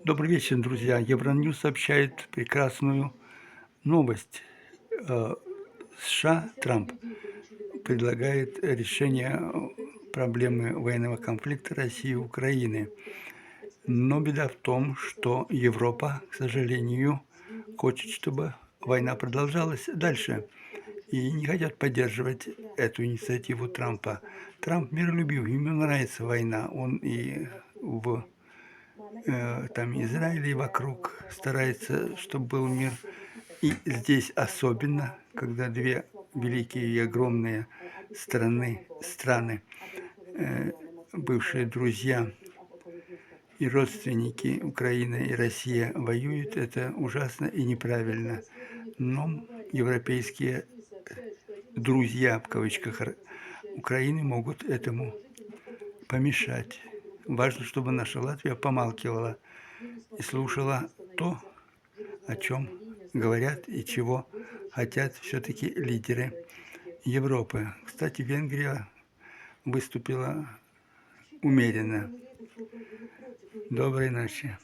Добрый вечер, друзья. Евроньюз сообщает прекрасную новость. Э, США, Трамп, предлагает решение проблемы военного конфликта России и Украины. Но беда в том, что Европа, к сожалению, хочет, чтобы война продолжалась дальше. И не хотят поддерживать эту инициативу Трампа. Трамп миролюбив, ему нравится война. Он и в там Израиле и вокруг старается, чтобы был мир. И здесь особенно, когда две великие и огромные страны, э, бывшие друзья и родственники Украины и Россия воюют, это ужасно и неправильно. Но европейские «друзья» в кавычках Украины могут этому помешать. Важно, чтобы наша Латвия помалкивала и слушала то, о чем говорят и чего хотят все-таки лидеры Европы. Кстати, Венгрия выступила умеренно. Доброй ночи.